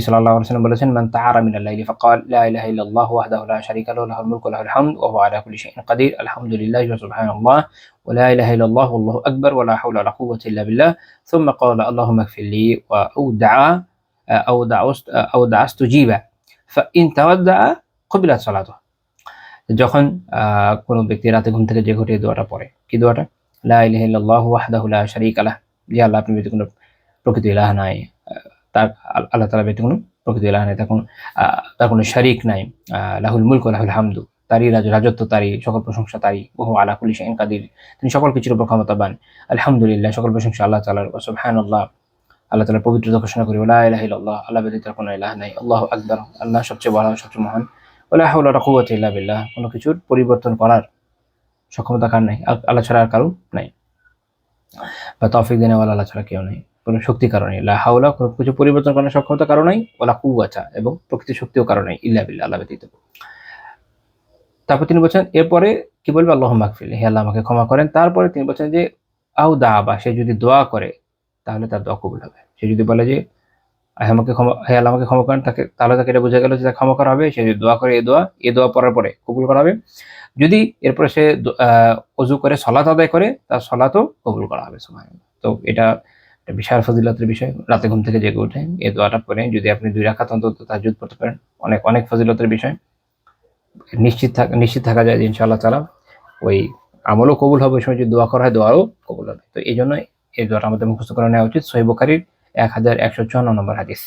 সাল্লাল্লাহু আলাইহি ওয়াসাল্লাম বলেছেন, মান তাআরা মিনাল লাইলি ফাকাল লা ইলাহা ইল্লাল্লাহু ওয়াহদাহু লা শারীকা লাহু লাহুল মুলকু ওয়া লাহুল হামদ ওয়া হুয়া আলা কুল্লি শাইইন কাদির আলহামদুলিল্লাহি ওয়া সুবহানাল্লাহ ওয়া লা ইলাহা ইল্লাল্লাহু আল্লাহু আকবার ওয়া লা হাওলা ওয়া লা কুওয়াতা ইল্লা বিল্লাহ সুম্মা ক্বালা আল্লাহুম্মা ইগফিরলি ওয়া আওদাআ ইস্তুজিবা ফাইন তাওয়াদ্দাআ কুবিলাত সালাতুহু। যখন কোনো ব্যক্তি রাতে ঘুম থেকে জেগে উঠে এই দোয়াটা পড়ে, কি দোয়াটা? লা ইলাহা ইল্লাল্লাহু ওয়াহদাহু লা শারীকা লাহ, যে আল্লাহ আপনি ব্যতীত কোনো প্রকৃত ইলাহ নাই, তার আল্লাহ তাআলা ব্যতীত কোনো প্রকৃত ইলাহ নাই, তার কোনো শরীক নাই। লাহুল মুলকু ওয়া লাহুল হামদু, তারই রাজত্ব, তারই সকল প্রশংসা তারই। ওয়া হুয়া আলা কুল্লি শাইইন কাদির, তিনি সকল কিছুর উপর ক্ষমতাবান। আলহামদুলিল্লাহ, সকল প্রশংসা আল্লাহ তাআলার। ওয়া সুবহানাল্লাহ, আল্লাহ তাআলার পবিত্রতা ঘোষণা করি। ওয়া লা ইলাহা ইল্লাল্লাহ, আল্লাহ ব্যতীত কোনো ইলাহ নাই। আল্লাহু আকবার, আল্লাহ সবচেয়ে বড়, সবচেয়ে মহান। ওয়া লা হাওলা ওয়া লা কুওয়াতা ইল্লা বিল্লাহ, কোনো কিছুর পরিবর্তন করার সক্ষমতা কার নাই? আল্লাহ ছাড়া আর কারো নাই, বা তৌফিক দেনেওয়ালা আল্লাহ ছাড়া কেউ নেই, কোনো শক্তি কারো নেই। লা হাওলা, কোনো কিছু পরিবর্তন করার সক্ষমতা কারো নাই। ওয়ালা কুওয়াতা, এবং প্রকৃত শক্তিও কারো নাই, ইল্লা বিল্লাহ, আল্লাহ ব্যতীত। তারপর তিনি বলছেন, এরপরে কি বলবে? আল্লাহুম্মা ইগফিরলি, হে আল্লাহ আমাকে ক্ষমা করেন। তারপরে তিনি বলছেন যে আও দাআবা, সে যদি দোয়া করে তাহলে তার দোয়া কবুল হবে। সে যদি বলে যে হে আল্লাহ আমাকে ক্ষমা করেন, তাহলে তাকে এটা বোঝা গেল যে তাকে ক্ষমা করা হবে। সে যদি দোয়া করে, এই দোয়া পড়ার পরে কবুল করা হবে। যদি এরপরে সে ওযু করে সালাত আদায় করে, তার সালাতও কবুল করা হবে। সুবহানাল্লাহ। তো এটা একটা বিশাল ফজিলতের বিষয়। রাতে ঘুম থেকে জেগে উঠে এই দোয়াটা পড়ে যদি আপনি 2 রাকাত অন্তত তাহাজ্জুদ পড়তে পারেন, অনেক অনেক ফজিলতের বিষয়। নিশ্চিত থাকা যায় যে ইনশাআল্লাহ তাআলা ওই আমলও কবুল হবে, ওই সময় যদি দোয়া করা হয় দোয়াও কবুল হবে। তো এইজন্য এই দোয়াটা আমাদের মুখস্থ করে নেওয়া উচিত। সহিহ বুখারীর 1154 নম্বর হাদিস।